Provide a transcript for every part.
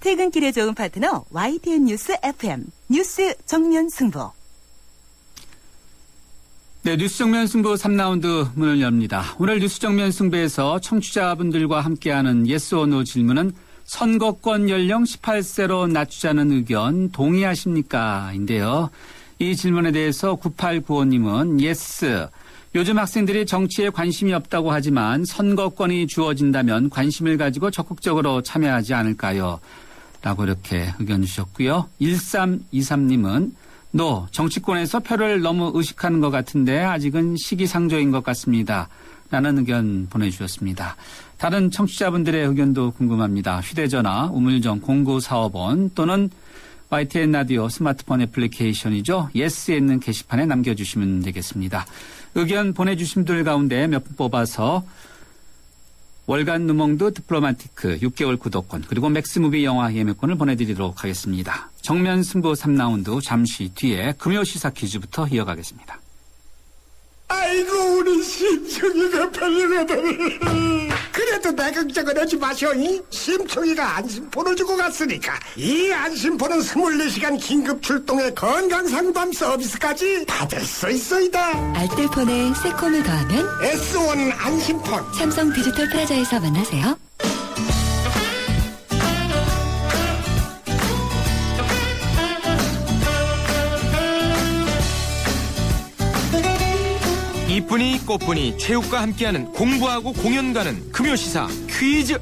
퇴근길에 좋은 파트너 YTN 뉴스 FM 뉴스 정면 승부. 네, 뉴스 정면 승부 3라운드 문을 엽니다. 오늘 뉴스 정면 승부에서 청취자분들과 함께하는 yes or no 질문은 선거권 연령 18세로 낮추자는 의견 동의하십니까? 인데요. 이 질문에 대해서 9895님은 yes. 요즘 학생들이 정치에 관심이 없다고 하지만 선거권이 주어진다면 관심을 가지고 적극적으로 참여하지 않을까요? 라고 이렇게 의견 주셨고요. 1323님은 no. 정치권에서 표를 너무 의식하는 것 같은데 아직은 시기상조인 것 같습니다. 라는 의견 보내주셨습니다. 다른 청취자분들의 의견도 궁금합니다. 휴대전화 우물정 0945번 또는 YTN 라디오 스마트폰 애플리케이션이죠. 예스에 있는 게시판에 남겨주시면 되겠습니다. 의견 보내주신 분들 가운데 몇 분 뽑아서 월간 누몽드 디플로마티크 6개월 구독권 그리고 맥스무비 영화 예매권을 보내드리도록 하겠습니다. 정면 승부 3라운드 잠시 뒤에 금요 시사 퀴즈부터 이어가겠습니다. 아이고 우리 심청이가 팔려가다니. 그래도 내 걱정은 하지 마셔. 심청이가 안심폰을 주고 갔으니까 이 안심폰은 24시간 긴급 출동의 건강상담 서비스까지 받을 수 있어이다. 알뜰폰에 새콤을 더하면 S1 안심폰. 삼성 디지털 플라자에서 만나세요. 이쁜이 꽃분이 체육과 함께하는 공부하고 공연 가는 금요시사 퀴즈.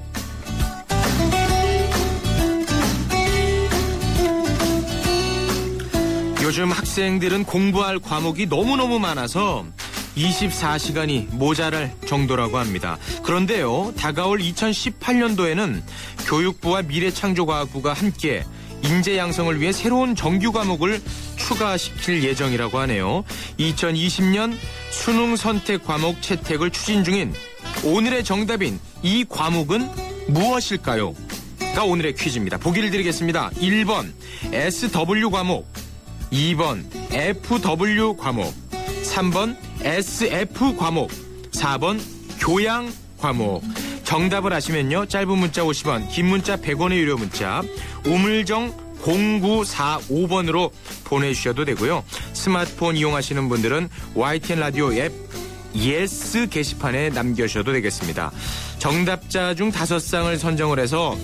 요즘 학생들은 공부할 과목이 너무너무 많아서 24시간이 모자랄 정도라고 합니다. 그런데요, 다가올 2018년도에는 교육부와 미래창조과학부가 함께 인재 양성을 위해 새로운 정규 과목을 추가시킬 예정이라고 하네요. 2020년 수능 선택 과목 채택을 추진 중인 오늘의 정답인 이 과목은 무엇일까요? 가 오늘의 퀴즈입니다. 보기를 드리겠습니다. 1번 SW 과목, 2번 FW 과목, 3번 SF 과목, 4번 교양 과목. 정답을 아시면요, 짧은 문자 50원, 긴 문자 100원의 유료 문자 우물정 0945번으로 보내주셔도 되고요. 스마트폰 이용하시는 분들은 YTN 라디오 앱 예스 게시판에 남겨주셔도 되겠습니다. 정답자 중 5쌍을 선정을 해서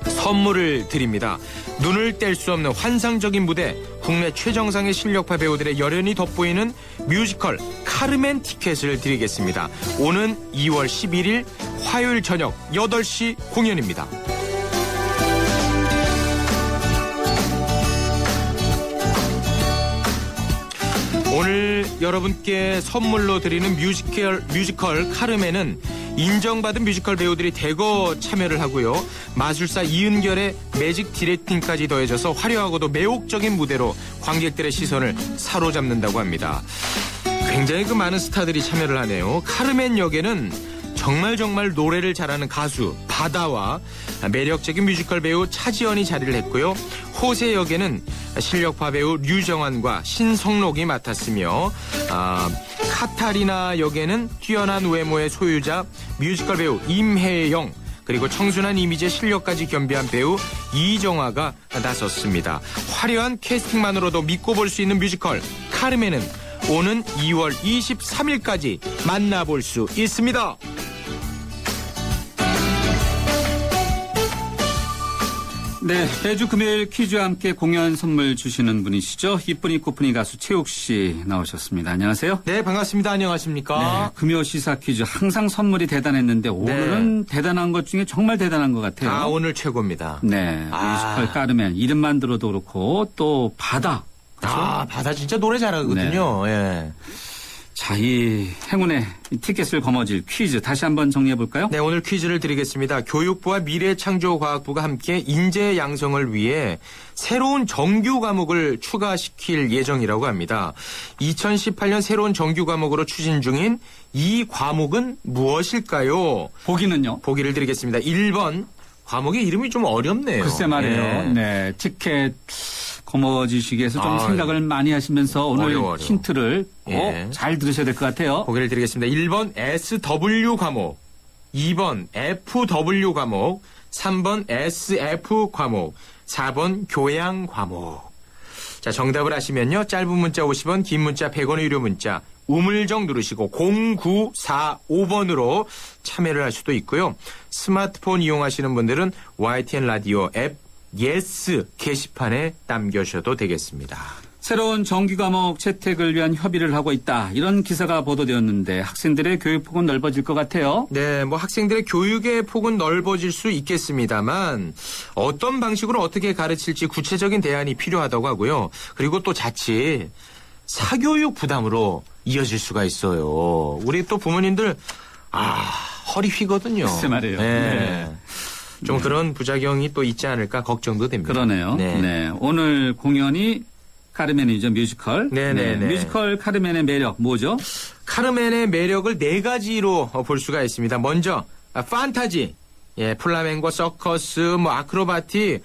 선물을 드립니다. 눈을 뗄 수 없는 환상적인 무대, 국내 최정상의 실력파 배우들의 열연이 돋보이는 뮤지컬 카르멘 티켓을 드리겠습니다. 오는 2월 11일 화요일 저녁 8시 공연입니다. 오늘 여러분께 선물로 드리는 뮤지컬 카르멘은 인정받은 뮤지컬 배우들이 대거 참여를 하고요. 마술사 이은결의 매직 디렉팅까지 더해져서 화려하고도 매혹적인 무대로 관객들의 시선을 사로잡는다고 합니다. 굉장히 많은 스타들이 참여를 하네요. 카르멘 역에는 정말 노래를 잘하는 가수 바다와 매력적인 뮤지컬 배우 차지연이 자리를 했고요. 호세 역에는 실력파 배우 류정환과 신성록이 맡았으며 카타리나 역에는 뛰어난 외모의 소유자 뮤지컬 배우 임혜영, 그리고 청순한 이미지의 실력까지 겸비한 배우 이정화가 나섰습니다. 화려한 캐스팅만으로도 믿고 볼 수 있는 뮤지컬 카르멘은 오는 2월 23일까지 만나볼 수 있습니다. 네, 매주 금요일 퀴즈와 함께 공연 선물 주시는 분이시죠. 이쁜이 꽃분이 가수 최욱 씨 나오셨습니다. 안녕하세요. 네, 반갑습니다. 안녕하십니까. 네, 금요 시사 퀴즈 항상 선물이 대단했는데 오늘은 대단한 것 중에 정말 대단한 것 같아요. 오늘 최고입니다. 네, 뮤지컬 까르멘 이름만 들어도 그렇고 또 바다. 그렇죠? 바다 진짜 노래 잘하거든요. 네. 예. 자, 이 행운의 티켓을 거머쥘 퀴즈 다시 한번 정리해볼까요? 네, 오늘 퀴즈를 드리겠습니다. 교육부와 미래창조과학부가 함께 인재 양성을 위해 새로운 정규 과목을 추가시킬 예정이라고 합니다. 2018년 새로운 정규 과목으로 추진 중인 이 과목은 무엇일까요? 보기는요? 보기를 드리겠습니다. 1번, 과목의 이름이 좀 어렵네요. 글쎄 말이에요. 네, 티켓 거머쥐시기 위해서 좀 생각을 많이 하시면서 오늘 어려워. 힌트를 꼭 잘 들으셔야 될 것 같아요. 보기를 드리겠습니다. 1번 SW 과목, 2번 FW 과목, 3번 SF 과목, 4번 교양 과목. 자, 정답을 아시면요. 짧은 문자 50원, 긴 문자 100원의 유료 문자 우물정 누르시고 0945번으로 참여를 할 수도 있고요. 스마트폰 이용하시는 분들은 YTN 라디오 앱 예스 게시판에 남겨주셔도 되겠습니다. 새로운 정규 과목 채택을 위한 협의를 하고 있다. 이런 기사가 보도되었는데 학생들의 교육폭은 넓어질 것 같아요. 네, 뭐 학생들의 교육의 폭은 넓어질 수 있겠습니다만 어떤 방식으로 어떻게 가르칠지 구체적인 대안이 필요하다고 하고요. 그리고 또 자칫 사교육 부담으로 이어질 수가 있어요. 우리 또 부모님들 허리 휘거든요. 글쎄 말이에요. 네. 좀 그런 부작용이 또 있지 않을까 걱정도 됩니다. 그러네요. 네. 오늘 공연이 카르멘이죠. 뮤지컬. 네네네. 뮤지컬 카르멘의 매력 뭐죠? 카르멘의 매력을 네 가지로 볼 수가 있습니다. 먼저 판타지, 플라멩고, 서커스, 아크로바티,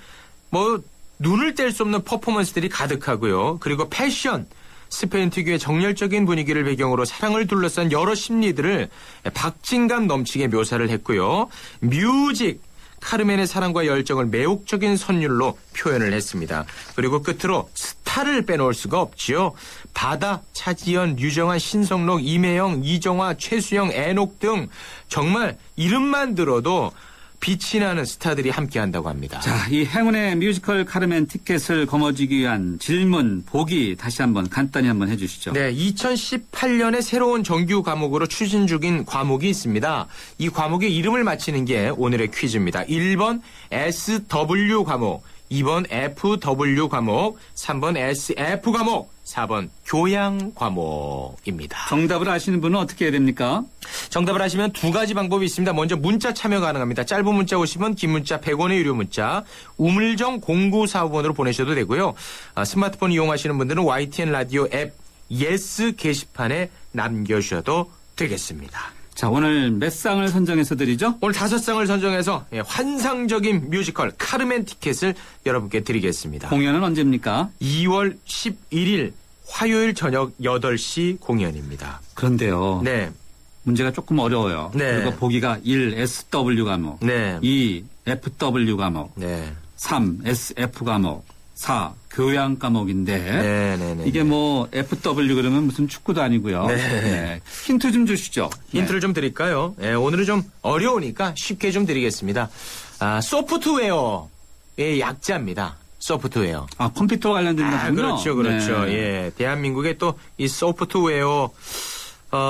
눈을 뗄 수 없는 퍼포먼스들이 가득하고요. 그리고 패션, 스페인 특유의 정열적인 분위기를 배경으로 사랑을 둘러싼 여러 심리들을 박진감 넘치게 묘사를 했고요. 뮤직, 카르멘의 사랑과 열정을 매혹적인 선율로 표현을 했습니다. 그리고 끝으로 스타를 빼놓을 수가 없지요. 바다, 차지연, 류정환, 신성록, 임혜영, 이정화, 최수영, 애녹 등 정말 이름만 들어도 빛이 나는 스타들이 함께한다고 합니다. 자, 이 행운의 뮤지컬 카르멘 티켓을 거머쥐기 위한 질문, 보기 다시 한번 간단히 한번 해주시죠. 네, 2018년에 새로운 정규 과목으로 추진 중인 과목이 있습니다. 이 과목의 이름을 맞히는 게 오늘의 퀴즈입니다. 1번 SW 과목, 2번 FW 과목, 3번 SF 과목, 4번 교양 과목입니다. 정답을 아시는 분은 어떻게 해야 됩니까? 정답을 아시면 두 가지 방법이 있습니다. 먼저 문자 참여 가능합니다. 짧은 문자 50원, 긴 문자 100원의 유료 문자 우물정 0945번으로 보내셔도 되고요. 스마트폰 이용하시는 분들은 YTN 라디오 앱 예스 게시판에 남겨주셔도 되겠습니다. 자, 오늘 몇 상을 선정해서 드리죠? 오늘 5상을 선정해서 환상적인 뮤지컬 카르멘 티켓을 여러분께 드리겠습니다. 공연은 언제입니까? 2월 11일 화요일 저녁 8시 공연입니다. 그런데요. 네. 문제가 조금 어려워요. 네. 그리고 보기가 1 SW 과목, 네. 2 FW 과목, 네. 3 SF 과목, 4 교양 과목인데 네네네. 이게 FW 그러면 무슨 축구도 아니고요. 네. 힌트 좀 주시죠. 힌트를 좀 드릴까요? 오늘은 좀 어려우니까 쉽게 좀 드리겠습니다. 소프트웨어의 약자입니다. 소프트웨어. 컴퓨터 관련된 거군요. 그렇죠. 네. 예, 대한민국에 또 이 소프트웨어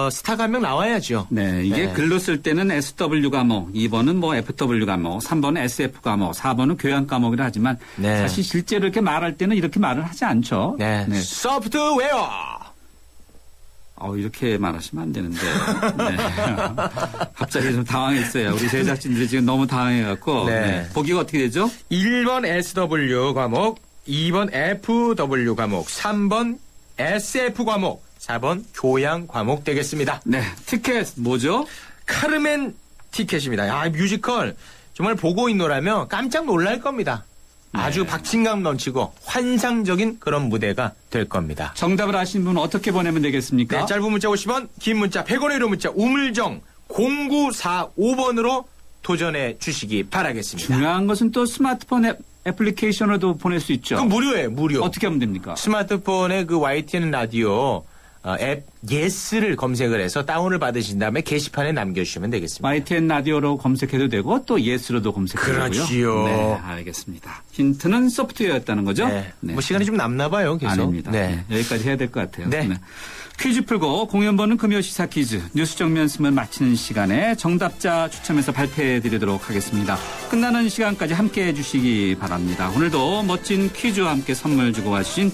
스타가 한 명 나와야죠. 네, 이게 네. 글로 쓸 때는 SW 과목, 2번은 FW 과목, 3번은 SF 과목, 4번은 교양 과목이라 하지만 네. 사실 실제로 이렇게 말할 때는 이렇게 말을 하지 않죠. 네. 소프트웨어. 이렇게 말하시면 안 되는데. 네. 갑자기 좀 당황했어요. 우리 제작진들이 지금 너무 당황해갖고. 네. 네. 보기가 어떻게 되죠? 1번 SW 과목, 2번 FW 과목, 3번 SF 과목, 4번 교양 과목 되겠습니다. 네. 티켓 뭐죠? 카르멘 티켓입니다. 뮤지컬 정말 보고 있노라면 깜짝 놀랄 겁니다. 아주 박진감 넘치고 환상적인 그런 무대가 될 겁니다. 정답을 아시는 분은 어떻게 보내면 되겠습니까? 네, 짧은 문자 50원, 긴 문자 100원의 유료 문자 우물정 0945번으로 도전해 주시기 바라겠습니다. 중요한 것은 또 스마트폰 애플리케이션으로도 보낼 수 있죠. 그럼 무료예요, 무료. 어떻게 하면 됩니까? 스마트폰에 그 YTN 라디오 앱 예스를 검색을 해서 다운을 받으신 다음에 게시판에 남겨주시면 되겠습니다. YTN 라디오로 검색해도 되고 또 예스로도 검색해도 되고요. 그렇지요. 네, 알겠습니다. 힌트는 소프트웨어였다는 거죠? 네. 네. 시간이 좀 남나 봐요, 계속. 아닙니다. 네. 네, 여기까지 해야 될 것 같아요. 네. 퀴즈 풀고 공연 보는 금요 시사 퀴즈 뉴스 정면 숨을 마치는 시간에 정답자 추첨해서 발표해드리도록 하겠습니다. 끝나는 시간까지 함께해 주시기 바랍니다. 오늘도 멋진 퀴즈와 함께 선물 주고 와주신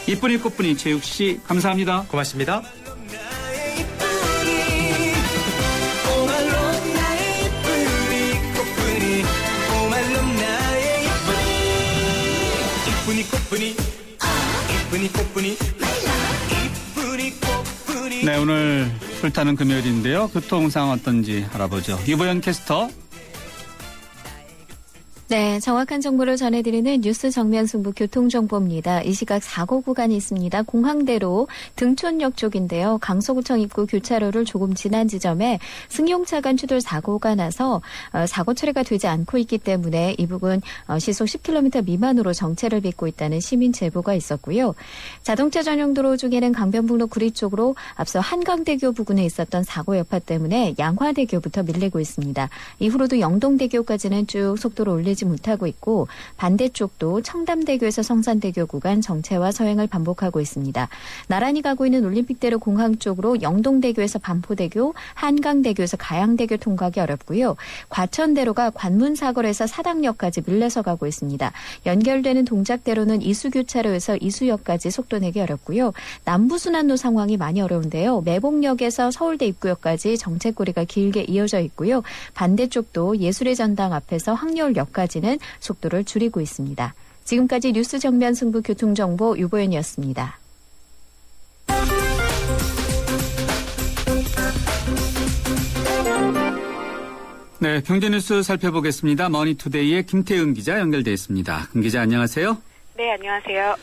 이쁜이 꽃분이 최욱 씨 감사합니다. 고맙습니다. 네, 오늘 불타는 금요일인데요. 교통 상황 어떤지 알아보죠. 유보연 캐스터. 네, 정확한 정보를 전해드리는 뉴스 정면 승부 교통정보입니다. 이 시각 사고 구간이 있습니다. 공항대로 등촌역 쪽인데요. 강서구청 입구 교차로를 조금 지난 지점에 승용차 간 추돌 사고가 나서 사고 처리가 되지 않고 있기 때문에 이 부분 시속 10km 미만으로 정체를 빚고 있다는 시민 제보가 있었고요. 자동차 전용 도로 중에는 강변북로 구리 쪽으로 앞서 한강대교 부근에 있었던 사고 여파 때문에 양화대교부터 밀리고 있습니다. 이후로도 영동대교까지는 쭉 속도를 올리지 못하고 있고 반대쪽도 청담대교에서 성산대교 구간 정체와 서행을 반복하고 있습니다. 나란히 가고 있는 올림픽대로 공항 쪽으로 영동대교에서 반포대교, 한강대교에서 가양대교 통과하기 어렵고요. 과천대로가 관문사거리에서 사당역까지 밀려서 가고 있습니다. 연결되는 동작대로는 이수교차로에서 이수역까지 속도 내기 어렵고요. 남부순환로 상황이 많이 어려운데요. 매봉역에서 서울대 입구역까지 정체거리가 길게 이어져 있고요. 반대쪽도 예술의 전당 앞에서 확려울역까지는 속도를 줄이고 있습니다. 지금까지 뉴스 정면 승부 교통정보 유보연이었습니다. 네, 경제뉴스 살펴보겠습니다. 머니투데이의 김태은 기자 연결돼 있습니다. 김 기자 안녕하세요. 네, 안녕하세요.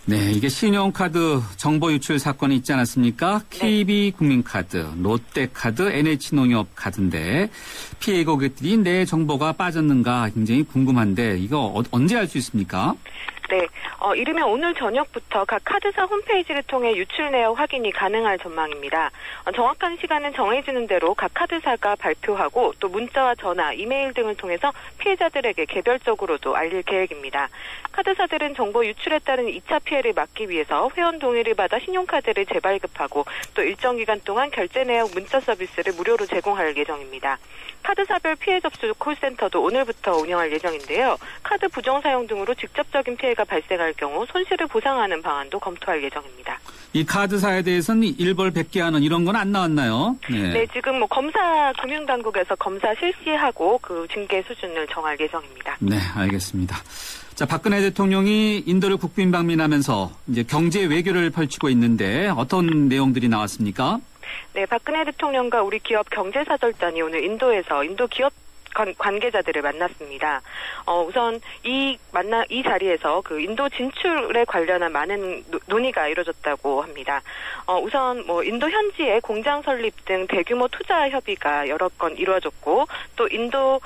네, 이게 신용카드 정보 유출 사건이 있지 않았습니까? KB국민카드, 롯데카드, NH농협카드인데 피해 고객들이 내 정보가 빠졌는가 굉장히 궁금한데 이거 언제 알 수 있습니까? 네, 이르면 오늘 저녁부터 각 카드사 홈페이지를 통해 유출 내역 확인이 가능할 전망입니다. 정확한 시간은 정해지는 대로 각 카드사가 발표하고 또 문자와 전화, 이메일 등을 통해서 피해자들에게 개별적으로도 알릴 계획입니다. 카드사들은 정보 유출에 따른 2차 피해를 막기 위해서 회원 동의를 받아 신용카드를 재발급하고 또 일정 기간 동안 결제 내역 문자 서비스를 무료로 제공할 예정입니다. 카드사별 피해 접수 콜센터도 오늘부터 운영할 예정인데요. 카드 부정 사용 등으로 직접적인 피해가 발생할 경우 손실을 보상하는 방안도 검토할 예정입니다. 이 카드사에 대해서는 일벌 100개 하는 이런 건 안 나왔나요? 네, 지금 검사 금융당국에서 검사 실시하고 그 징계 수준을 정할 예정입니다. 네, 알겠습니다. 자, 박근혜 대통령이 인도를 국빈 방문하면서 이제 경제 외교를 펼치고 있는데 어떤 내용들이 나왔습니까? 네, 박근혜 대통령과 우리 기업 경제사절단이 오늘 인도에서 인도 기업 관계자들을 만났습니다. 우선 이 자리에서 그 인도 진출에 관련한 많은 논의가 이루어졌다고 합니다. 우선 인도 현지에 공장 설립 등 대규모 투자 협의가 여러 건 이루어졌고 또 인도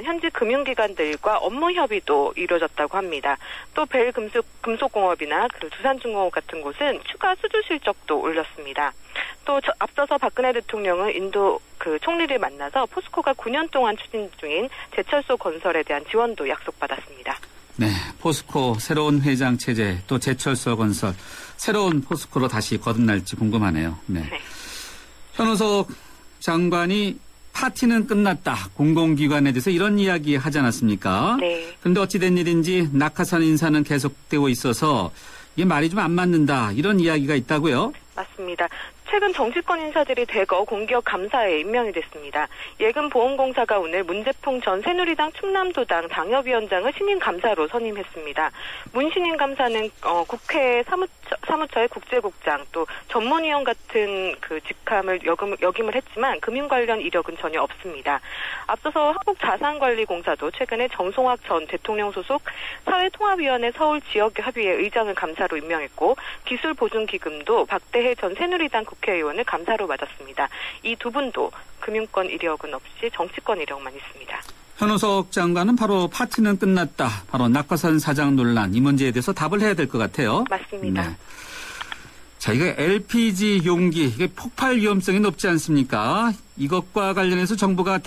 현지 금융기관들과 업무 협의도 이루어졌다고 합니다. 또 벨 금속공업이나 두산중공업 같은 곳은 추가 수주 실적도 올렸습니다. 또 앞서서 박근혜 대통령은 인도 총리를 만나서 포스코가 9년 동안 추진 중인 제철소 건설에 대한 지원도 약속받았습니다. 네, 포스코 새로운 회장 체제 또 제철소 건설 새로운 포스코로 다시 거듭날지 궁금하네요. 네. 현우석 장관이 파티는 끝났다. 공공기관에 대해서 이런 이야기 하지 않았습니까? 네. 그런데 어찌된 일인지 낙하산 인사는 계속되고 있어서 이게 말이 좀 안 맞는다. 이런 이야기가 있다고요? 맞습니다. 최근 정치권 인사들이 대거 공기업 감사에 임명이 됐습니다. 예금보험공사가 오늘 문재풍 전 새누리당 충남도당 당협위원장을 신임 감사로 선임했습니다. 문 신임 감사는 국회 사무처의 국제국장 또 전문위원 같은 직함을 역임을 했지만 금융 관련 이력은 전혀 없습니다. 앞서서 한국자산관리공사도 최근에 정송학 전 대통령 소속 사회통합위원회 서울지역협의회 의장을 감사로 임명했고 기술보증기금도 박대해 전 새누리당 국회의원을 감사로 맞았습니다. 이 두 분도 금융권 이력은 없이 정치권 이력만 있습니다. 현우석 장관은 바로 파티는 끝났다. 바로 낙하산 사장 논란 이 문제에 대해서 답을 해야 될 것 같아요. 맞습니다. 네. 자, 이거 LPG 용기 이게 폭발 위험성이 높지 않습니까? 이것과 관련해서 정부가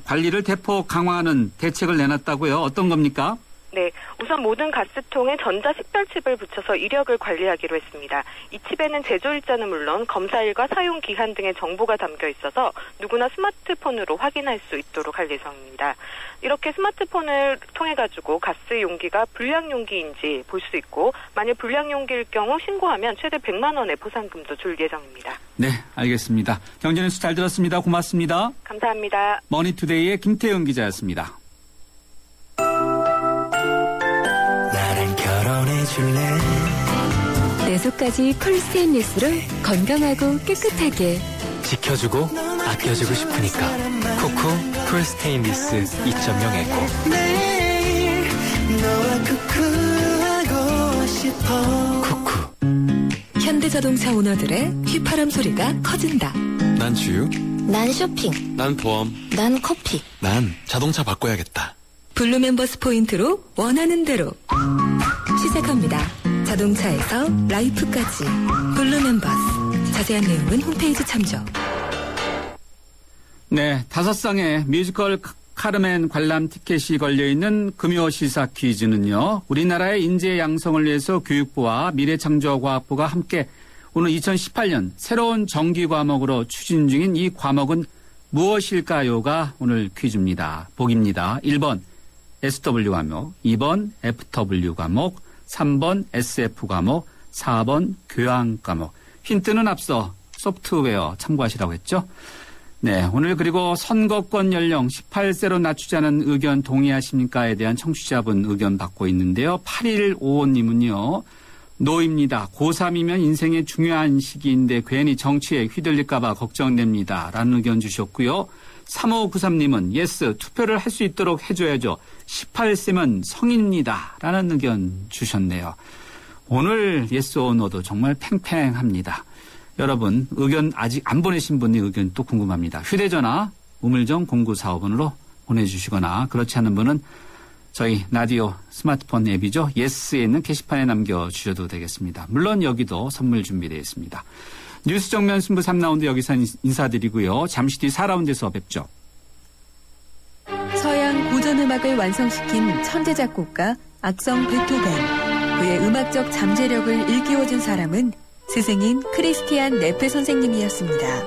관리를 대폭 강화하는 대책을 내놨다고요. 어떤 겁니까? 네, 우선 모든 가스통에 전자식별칩을 붙여서 이력을 관리하기로 했습니다. 이 칩에는 제조일자는 물론 검사일과 사용 기한 등의 정보가 담겨 있어서 누구나 스마트폰으로 확인할 수 있도록 할 예정입니다. 이렇게 스마트폰을 통해 가지고 가스 용기가 불량 용기인지 볼 수 있고 만약 불량 용기일 경우 신고하면 최대 100만 원의 보상금도 줄 예정입니다. 네, 알겠습니다. 경제뉴스 잘 들었습니다. 고맙습니다. 감사합니다. 머니투데이의 김태은 기자였습니다. 내 속까지 콜스테인리스를 건강하고 깨끗하게 지켜주고 아껴주고 싶으니까. 쿠쿠 쿨 스테인리스 2.0 에코. 매일 너와 쿠쿠하고 싶어. 쿠쿠. 현대자동차 오너들의 휘파람 소리가 커진다. 난 주유. 난 쇼핑. 난 보험. 난 커피. 난 자동차 바꿔야겠다. 블루 멤버스 포인트로 원하는 대로 시작합니다. 자동차에서 라이프까지 블루 멤버스. 자세한 내용은 홈페이지 참조. 네, 5쌍의 뮤지컬 카르멘 관람 티켓이 걸려있는 금요 시사 퀴즈는요. 우리나라의 인재 양성을 위해서 교육부와 미래창조과학부가 함께 오늘 2018년 새로운 정기 과목으로 추진 중인 이 과목은 무엇일까요가 오늘 퀴즈입니다. 보기입니다. 1번 SW 과목, 2번 FW 과목, 3번 SF 과목, 4번 교양 과목. 힌트는 앞서 소프트웨어 참고하시라고 했죠. 네, 오늘 그리고 선거권 연령 18세로 낮추자는 의견 동의하십니까에 대한 청취자분 의견 받고 있는데요. 8155님은요. 노입니다. 고3이면 인생의 중요한 시기인데 괜히 정치에 휘둘릴까 봐 걱정됩니다. 라는 의견 주셨고요. 3593님은 예스, 투표를 할 수 있도록 해줘야죠. 18세면 성인입니다. 라는 의견 주셨네요. 오늘 예스 오너도 정말 팽팽합니다. 여러분 의견 아직 안 보내신 분의 의견 또 궁금합니다. 휴대전화 우물정 0945번으로 보내주시거나 그렇지 않은 분은 저희 라디오 스마트폰 앱이죠. 예스에 있는 게시판에 남겨주셔도 되겠습니다. 물론 여기도 선물 준비되어 있습니다. 뉴스 정면 승부 3라운드 여기서 인사드리고요. 잠시 뒤 4라운드에서 뵙죠. 서양 고전음악을 완성시킨 천재 작곡가 악성 베토벤. 그의 음악적 잠재력을 일깨워준 사람은 스승인 크리스티안 네페 선생님이었습니다.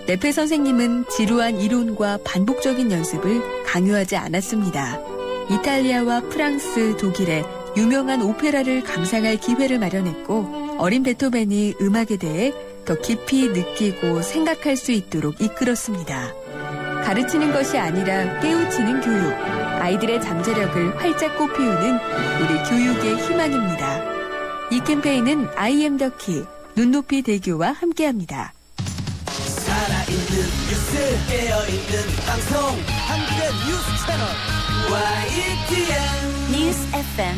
네페 선생님은 지루한 이론과 반복적인 연습을 강요하지 않았습니다. 이탈리아와 프랑스, 독일의 유명한 오페라를 감상할 기회를 마련했고 어린 베토벤이 음악에 대해 더 깊이 느끼고 생각할 수 있도록 이끌었습니다. 가르치는 것이 아니라 깨우치는 교육, 아이들의 잠재력을 활짝 꽃피우는 우리 교육의 희망입니다. 이 캠페인은 I am the key, 눈높이 대교와 함께합니다. 살아있는 뉴스, 깨어있는 방송, 한국의 뉴스 채널 YTN 뉴스 FM.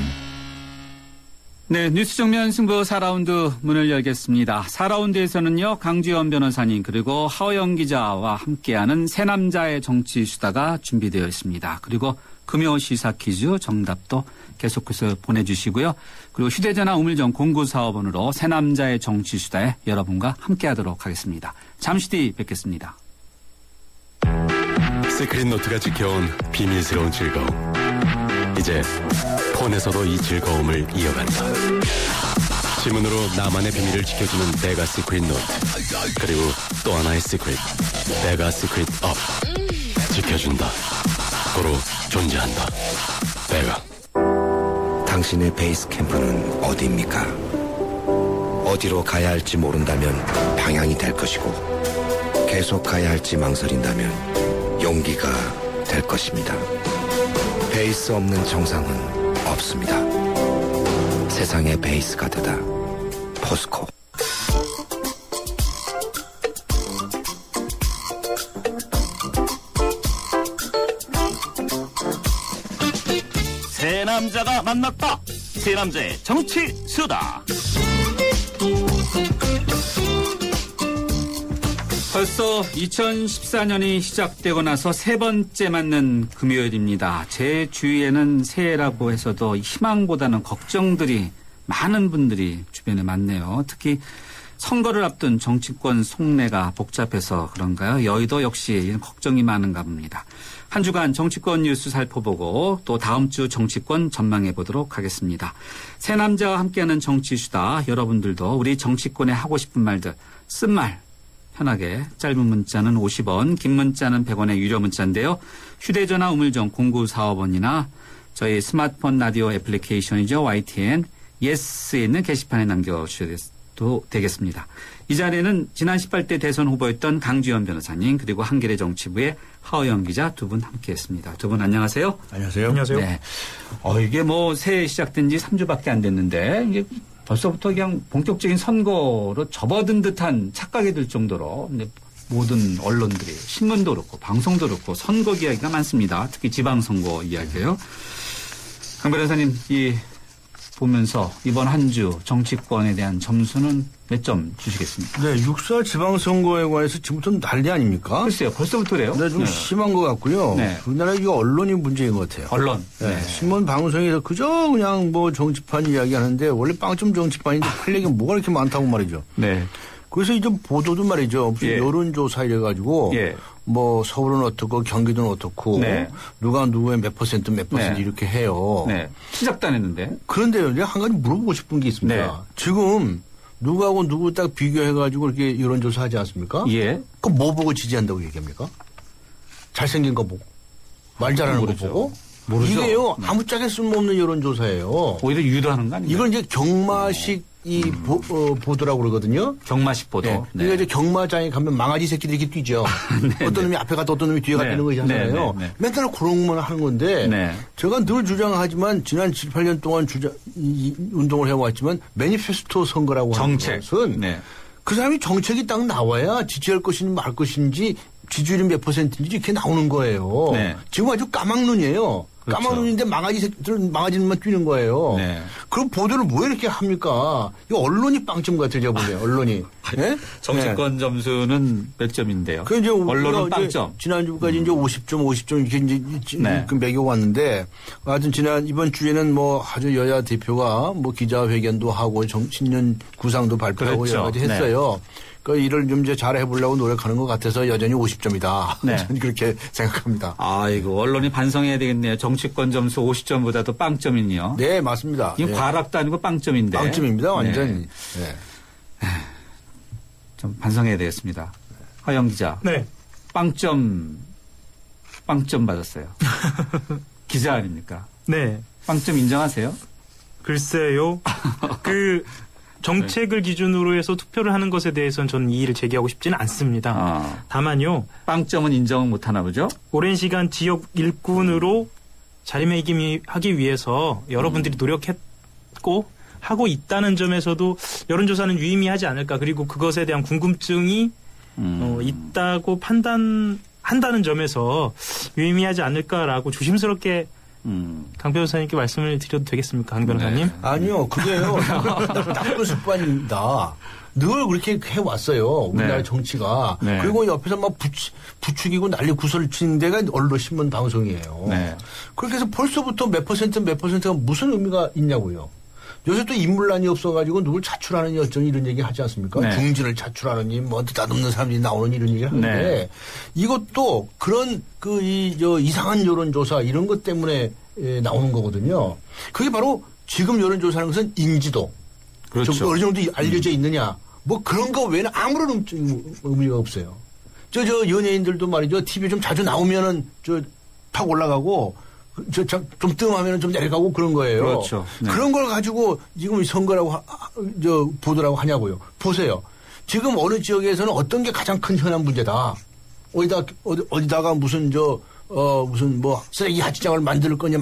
네, 뉴스 정면 승부 4라운드 문을 열겠습니다. 4라운드에서는요, 강주현 변호사님 그리고 하호영 기자와 함께하는 새 남자의 정치 수다가 준비되어 있습니다. 그리고 금요 시사 퀴즈 정답도 계속해서 보내주시고요. 그리고 휴대전화 우물정 0945번으로 새 남자의 정치 수다에 여러분과 함께하도록 하겠습니다. 잠시 뒤 뵙겠습니다. 시크릿 노트가 지켜온 비밀스러운 즐거움. 이제 폰에서도 이 즐거움을 이어간다. 지문으로 나만의 비밀을 지켜주는 베가 시크릿 노트. 그리고 또 하나의 시크릿, 베가 시크릿 업. 지켜준다. 고로 존재한다. 베가. 당신의 베이스 캠프는 어디입니까? 어디로 가야 할지 모른다면 방향이 될 것이고 계속 가야 할지 망설인다면 용기가 될 것입니다. 베이스 없는 정상은 없습니다. 세상의 베이스가 되다. 포스코. 새 남자가 만났다. 새 남자의 정치 수다. 벌써 2014년이 시작되고 나서 세 번째 맞는 금요일입니다. 제 주위에는 새해라고 해서도 희망보다는 걱정들이 많은 분들이 주변에 많네요. 특히 선거를 앞둔 정치권 속내가 복잡해서 그런가요? 여의도 역시 걱정이 많은가 봅니다. 한 주간 정치권 뉴스 살펴보고 또 다음 주 정치권 전망해 보도록 하겠습니다. 새 남자와 함께하는 정치수다. 여러분들도 우리 정치권에 하고 싶은 말들, 쓴말 편하게 짧은 문자는 50원, 긴 문자는 100원의 유료 문자인데요. 휴대전화 우물정 0945번이나 저희 스마트폰 라디오 애플리케이션이죠. YTN 예스에 있는 게시판에 남겨주셔도 되겠습니다. 이 자리에는 지난 18대 대선 후보였던 강주현 변호사님 그리고 한겨레 정치부의 하호영 기자 두 분 함께했습니다. 두 분 안녕하세요. 안녕하세요. 안녕하세요. 네. 이게 뭐 새해 시작된 지 3주밖에 안 됐는데 이제 벌써부터 그냥 본격적인 선거로 접어든 듯한 착각이 들 정도로 모든 언론들이 신문도 그렇고 방송도 그렇고 선거 이야기가 많습니다. 특히 지방선거 이야기예요. 강 변호사님 보면서 이번 한 주 정치권에 대한 점수는 몇 점 주시겠습니까? 네, 6.4 지방선거에 관해서 지금부터 난리 아닙니까? 글쎄요, 벌써부터 그래요? 네, 좀 심한 것 같고요. 네. 우리나라 이거 언론이 문제인 것 같아요. 언론. 네. 신문 방송에서 그저 그냥 뭐 정치판 이야기 하는데 원래 빵점 정치판인데 할 얘기가 뭐가 이렇게 많다고 말이죠. 네. 그래서 이제 보도도 말이죠. 무슨 여론조사 이래가지고 뭐 서울은 어떻고 경기도는 어떻고 누가 누구의 몇 퍼센트 이렇게 해요. 네. 시작도 안 했는데. 그런데요, 제가 한 가지 물어보고 싶은 게 있습니다. 네. 지금 누구하고 누구 딱 비교해가지고 이렇게 여론조사 하지 않습니까? 그럼 뭐 보고 지지한다고 얘기합니까? 잘생긴 거 보고? 말 잘하는 거 보고? 모르죠. 이게요, 아무짝에 쓸모없는 여론조사예요. 오히려 유도하는 거 아니에요? 이걸 이제 경마식 보도라고 그러거든요. 경마식 보도. 네. 그러니까 이제 경마장에 가면 망아지 새끼들이 이렇게 뛰죠. 어떤 놈이 앞에 갔다 어떤 놈이 뒤에 갔다 이런 거 있잖아요. 맨날 그런 것만 하는 건데 제가 늘 주장하지만 지난 7, 8년 동안 운동을 해왔지만 매니페스토 선거라고 하는 것은 그 사람이 정책이 딱 나와야 지지할 것인지 말 것인지 지지율이 몇 %인지 이렇게 나오는 거예요. 지금 아주 까막눈이에요. 그렇죠. 까막눈인데 망아지는만 뛰는 거예요. 그럼 보도를 뭐 이렇게 합니까? 이 언론이 빵점 같아요, 제가 보기에. 언론이. 네? 정치권 점수는 몇 점인데요? 그 이제 언론은 빵점. 지난주까지 이제 50점 이렇게 이제 매겨왔는데, 하여튼 이번 주에는 뭐 아주 여야 대표가 뭐 기자회견도 하고 신년 구상도 발표하고 여러 가지 했어요. 그러니까 일을 좀 이제 잘 해보려고 노력하는 것 같아서 여전히 50점이다. 저는 그렇게 생각합니다. 아이고, 언론이 반성해야 되겠네요. 정치권 점수 50점보다도 빵점이요. 네, 맞습니다. 이건 과락도 아니고 빵점인데. 빵점입니다, 완전히. 좀 반성해야 되겠습니다. 하영 기자. 빵점 받았어요. 기자 아닙니까? 네. 빵점 인정하세요? 글쎄요. 정책을 기준으로 해서 투표를 하는 것에 대해서는 저는 이의를 제기하고 싶지는 않습니다. 다만요. 빵점은 인정 못하나 보죠? 오랜 시간 지역 일꾼으로 자리매김하기 위해서 여러분들이 노력했고 하고 있다는 점에서도 여론조사는 유의미하지 않을까. 그리고 그것에 대한 궁금증이 있다고 판단한다는 점에서 유의미하지 않을까라고 조심스럽게 강 변호사님께 말씀을 드려도 되겠습니까, 강 변호사님? 아니요, 그게요. 나쁜 습관입니다. 늘 그렇게 해왔어요. 우리나라 정치가. 그리고 옆에서 막 부추기고 난리 구설을 치는 데가 언론 신문 방송이에요. 그렇게 해서 벌써부터 몇 퍼센트가 무슨 의미가 있냐고요. 요새 또 인물난이 없어가지고 누굴 자출하느니 어쩌니 이런 얘기 하지 않습니까? 중진을 자출하느니 뭐 뜻없는 사람들이 나오는 이런 얘기를 하는데 이것도 그런 이상한 여론조사 이런 것 때문에 나오는 거거든요. 그게 바로 지금 여론조사하는 것은 인지도. 그렇죠. 좀 어느 정도 알려져 있느냐. 뭐 그런 거 외에는 아무런 의미가 없어요. 저 연예인들도 말이죠. TV에 좀 자주 나오면은 탁 올라가고 좀 뜸하면 좀 내려가고 그런 거예요. 그렇죠. 그런 걸 가지고 지금 선거라고 보도라고 하냐고요. 보세요. 지금 어느 지역에서는 어떤 게 가장 큰 현안 문제다. 어디다가 무슨 뭐 쓰레기 하치장을 만들 거냐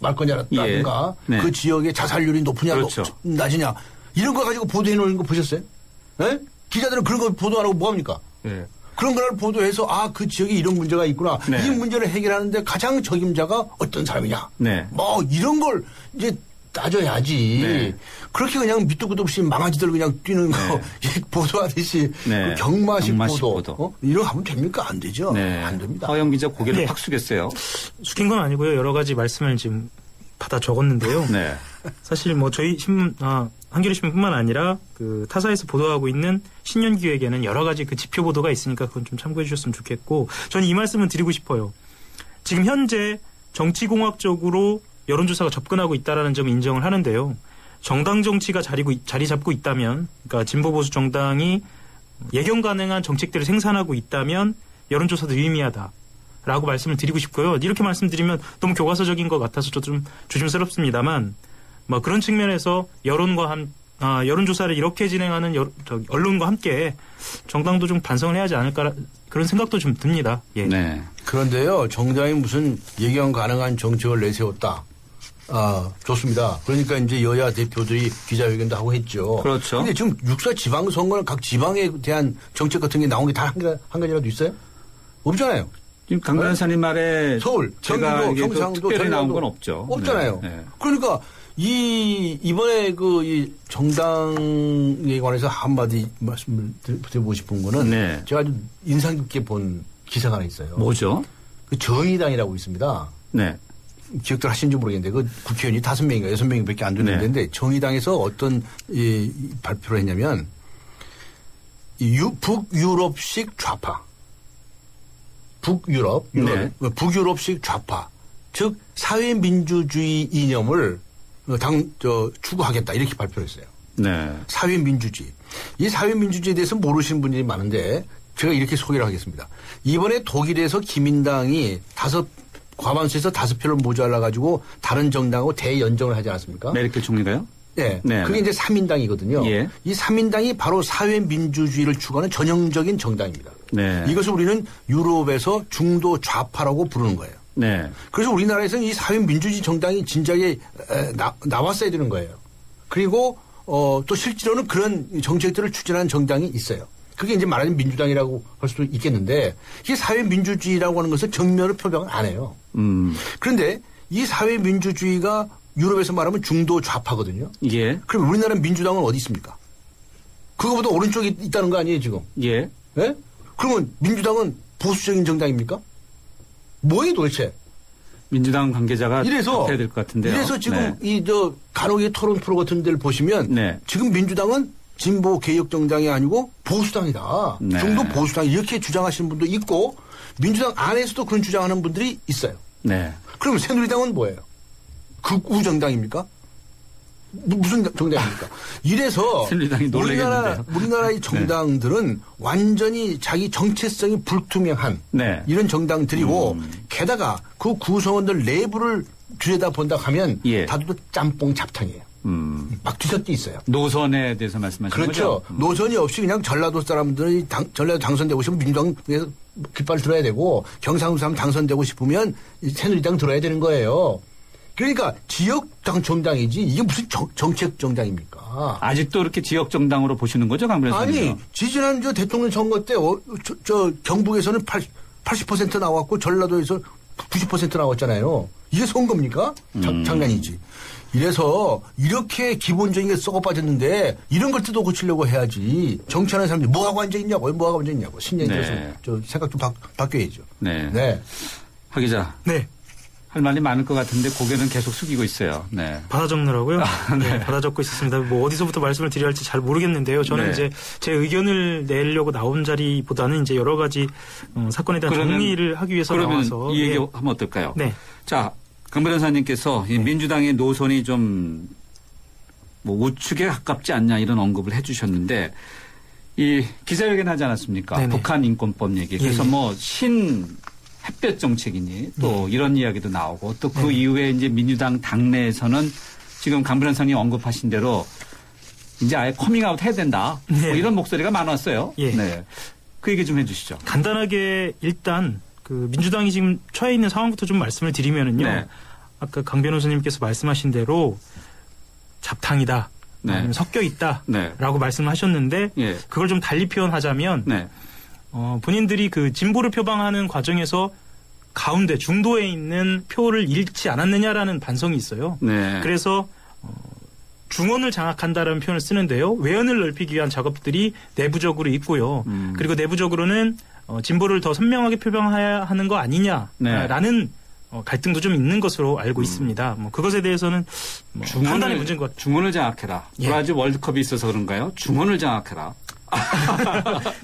말 거냐라든가 그 지역의 자살률이 높으냐 낮으냐 이런 거 가지고 보도해 놓는 거 보셨어요? 네? 기자들은 그런 거 보도 안 하고 뭐 합니까? 그런 걸 보도해서 그 지역에 이런 문제가 있구나. 이 문제를 해결하는데 가장 적임자가 어떤 사람이냐. 뭐 이런 걸 이제 따져야지. 그렇게 그냥 밑도 끝도 없이 망아지들 그냥 뛰는 거 보도하듯이 그 경마식 보도. 이런 거 하면 됩니까? 안 되죠. 안 됩니다. 허영 기자 고개를 팍 숙였어요. 숙인 건 아니고요. 여러 가지 말씀을 지금 받아 적었는데요. 사실 뭐 저희 신문 한겨레 신문뿐만 아니라 그 타사에서 보도하고 있는 신년기획에는 여러 가지 그 지표 보도가 있으니까 그건 좀 참고해 주셨으면 좋겠고 저는 이 말씀을 드리고 싶어요. 지금 현재 정치공학적으로 여론조사가 접근하고 있다라는 점을 인정을 하는데요. 정당 정치가 자리 잡고 있다면, 그러니까 진보 보수 정당이 예견 가능한 정책들을 생산하고 있다면 여론조사도 유의미하다라고 말씀을 드리고 싶고요. 이렇게 말씀드리면 너무 교과서적인 것 같아서 저 좀 조심스럽습니다만, 뭐 그런 측면에서 여론조사를 이렇게 진행하는 언론과 함께 정당도 좀 반성을 해야 하지 않을까 그런 생각도 좀 듭니다. 그런데요, 정당이 무슨 예견 가능한 정책을 내세웠다. 좋습니다. 그러니까 이제 여야 대표들이 기자회견도 하고 했죠. 그렇죠. 근데 지금 육사 지방선거는 각 지방에 대한 정책 같은 게 나온 게 다 한 가지라도 있어요? 없잖아요. 지금 강 변호사님 말에 서울, 제가 경기도, 경상도, 특별히 나온 건 없죠. 없잖아요. 네. 그러니까 이번에 이 정당에 관해서 한마디 말씀을 드리고 싶은 거는 네. 제가 아주 인상 깊게 본 기사가 하나 있어요. 뭐죠? 그 정의당이라고 있습니다. 네. 기억들 하시는지 모르겠는데 그 국회의원이 5명인가 6명밖에 안 되는 데인데 정의당에서 어떤 발표를 했냐면 북유럽식 좌파. 북유럽식 좌파. 즉 사회민주주의 이념을 추구하겠다 이렇게 발표를 했어요. 네. 사회민주주의. 이 사회민주주의에 대해서 모르시는 분들이 많은데 제가 이렇게 소개를 하겠습니다. 이번에 독일에서 기민당이 과반수에서 5표를 모자라가지고 다른 정당하고 대연정을 하지 않았습니까? 메르켈 총리가요? 네. 네. 그게 이제 3인당이거든요. 예. 이 3인당이 바로 사회민주주의를 추구하는 전형적인 정당입니다. 네. 이것을 우리는 유럽에서 중도 좌파라고 부르는 거예요. 네. 그래서 우리나라에서는 이 사회민주주의 정당이 진작에 나왔어야 되는 거예요. 그리고 또 실제로는 그런 정책들을 추진하는 정당이 있어요. 그게 이제 말하자면 민주당이라고 할 수도 있겠는데 이게 사회민주주의라고 하는 것을 정면으로 표방을 안 해요. 그런데 이 사회민주주의가 유럽에서 말하면 중도 좌파거든요. 예. 그럼 우리나라 민주당은 어디 있습니까? 그거보다 오른쪽에 있다는 거 아니에요 지금? 예. 예? 그러면 민주당은 보수적인 정당입니까? 뭐예요 도대체? 민주당 관계자가 이래서 해야 될 것 같은데요. 이래서 지금 네. 간혹의 토론 프로 같은 데를 보시면 네. 지금 민주당은 진보 개혁 정당이 아니고 보수당이다. 네. 중도 보수당 이렇게 주장하시는 분도 있고 민주당 안에서도 그런 주장하는 분들이 있어요. 네. 그럼 새누리당은 뭐예요? 극우 정당입니까? 무슨 정당입니까? 이래서 새누리당이 놀라겠는데요. 우리나라의 정당들은 완전히 자기 정체성이 불투명한 네. 이런 정당들이고 게다가 그 구성원들 내부를 들여다본다 하면 다들 짬뽕 잡탕이에요. 막 뒤섞여 있어요. 노선에 대해서 말씀하시는 거죠? 그렇죠. 노선이 없이 그냥 전라도 사람들이 전라도 당선되고 싶으면 민주당에서 깃발 들어야 되고 경상도 사람 당선되고 싶으면 새누리당 들어야 되는 거예요. 그러니까 지역당 정당이지 이게 무슨 정책 정당입니까? 아직도 이렇게 지역 정당으로 보시는 거죠, 강 변호사님? 아니 지지난 대통령 선거 때 경북에서는 80% 나왔고 전라도에서 90% 나왔잖아요. 이게 선거입니까? 장난이지. 이래서 이렇게 기본적인 게 썩어 빠졌는데 이런 걸 뜯어 고치려고 해야지. 정치하는 사람들이 뭐하고 앉아있냐고. 10년이 들어서 생각 좀 바뀌어야죠. 네. 네. 하 기자. 네. 할 말이 많을 것 같은데 고개는 계속 숙이고 있어요. 네. 받아 적느라고요? 네. 받아 적고 있었습니다. 뭐 어디서부터 말씀을 드려야 할지 잘 모르겠는데요. 저는 이제 제 의견을 내려고 나온 자리보다는 이제 여러 가지 사건에 대한 정리를 하기 위해서 나와서. 이 얘기하면 어떨까요? 네. 자, 강 변호사님께서 이 민주당의 노선이 좀 우측에 가깝지 않냐 이런 언급을 해 주셨는데 이 기자회견 하지 않았습니까? 네네. 북한 인권법 얘기. 그래서 햇볕 정책이니 또 이런 이야기도 나오고 또 그 이후에 이제 민주당 당내에서는 지금 강 변호사님 언급하신 대로 이제 아예 커밍아웃 해야 된다. 뭐 이런 목소리가 많았어요. 네. 그 얘기 좀 해 주시죠. 간단하게 일단 그 민주당이 지금 처해 있는 상황부터 좀 말씀을 드리면은요. 네. 아까 강 변호사님께서 말씀하신 대로 잡탕이다. 아니면 섞여 있다라고 말씀을 하셨는데 그걸 좀 달리 표현하자면 본인들이 그 진보를 표방하는 과정에서 가운데 중도에 있는 표를 잃지 않았느냐라는 반성이 있어요. 그래서 중원을 장악한다라는 표현을 쓰는데요. 외연을 넓히기 위한 작업들이 내부적으로 있고요. 그리고 내부적으로는 진보를 더 선명하게 표방해야 하는 거 아니냐라는 갈등도 좀 있는 것으로 알고 있습니다. 그것에 대해서는 판단의 문제인 것 같아요. 중원을 장악해라. 브라질 월드컵이 있어서 그런가요? 중원을 장악해라.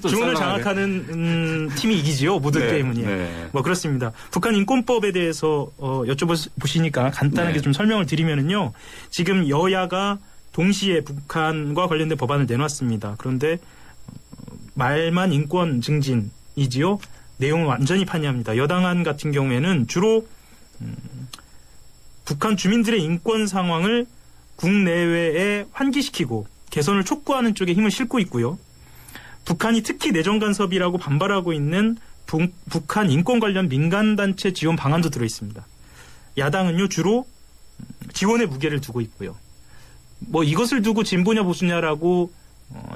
중원을 장악하는 팀이 이기지요. 모든 게임은요. 그렇습니다. 북한 인권법에 대해서 여쭤보시니까 간단하게 좀 설명을 드리면은요. 지금 여야가 동시에 북한과 관련된 법안을 내놨습니다. 그런데 말만 인권 증진이지요. 내용은 완전히 판이합니다. 여당안 같은 경우에는 주로 북한 주민들의 인권 상황을 국내외에 환기시키고 개선을 촉구하는 쪽에 힘을 싣고 있고요. 북한이 특히 내정 간섭이라고 반발하고 있는 북한 인권 관련 민간단체 지원 방안도 들어있습니다. 야당은요 주로 기원의 무게를 두고 있고요. 뭐 이것을 두고 진보냐 보수냐라고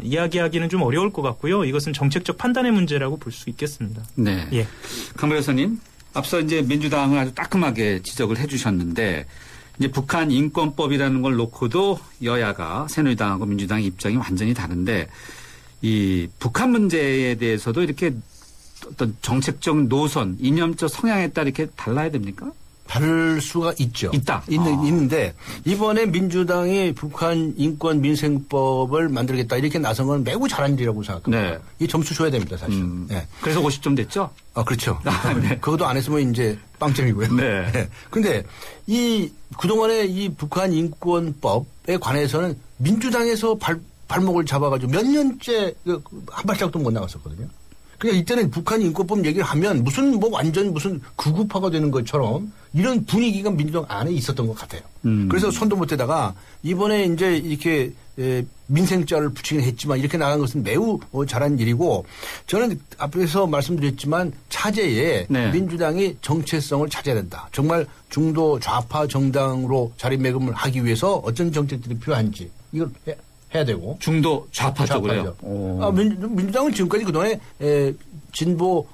이야기하기는 좀 어려울 것 같고요. 이것은 정책적 판단의 문제라고 볼 수 있겠습니다. 네. 예. 강 변호사님, 앞서 이제 민주당을 아주 따끔하게 지적을 해주셨는데 이제 북한 인권법이라는 걸 놓고도 여야가 새누리당하고 민주당의 입장이 완전히 다른데 이 북한 문제에 대해서도 이렇게 어떤 정책적 노선, 이념적 성향에 따라 이렇게 달라야 됩니까? 다를 수가 있죠. 있는데 이번에 민주당이 북한 인권 민생법을 만들겠다 이렇게 나선 건 매우 잘한 일이라고 생각합니다. 네. 이 점수 줘야 됩니다, 사실. 네. 그래서 50점 됐죠? 그렇죠. 네. 그것도 안 했으면 이제 빵점이고요. 네. 네. 근데 그동안에 이 북한 인권법에 관해서는 민주당에서 발목을 잡아가지고 몇 년째 한 발짝도 못 나갔었거든요. 그냥 이때는 북한 인권법 얘기를 하면 완전 극우파가 되는 것처럼 이런 분위기가 민주당 안에 있었던 것 같아요. 그래서 손도 못 대다가 이번에 이제 이렇게 민생자를 붙이긴 했지만 이렇게 나간 것은 매우 잘한 일이고 저는 앞에서 말씀드렸지만 차제에 네. 민주당이 정체성을 찾아야 된다. 정말 중도 좌파 정당으로 자리매김을 하기 위해서 어떤 정책들이 필요한지 이걸 해야 되고. 중도 좌파 쪽으로요? 민주당은 지금까지 그동안에 진보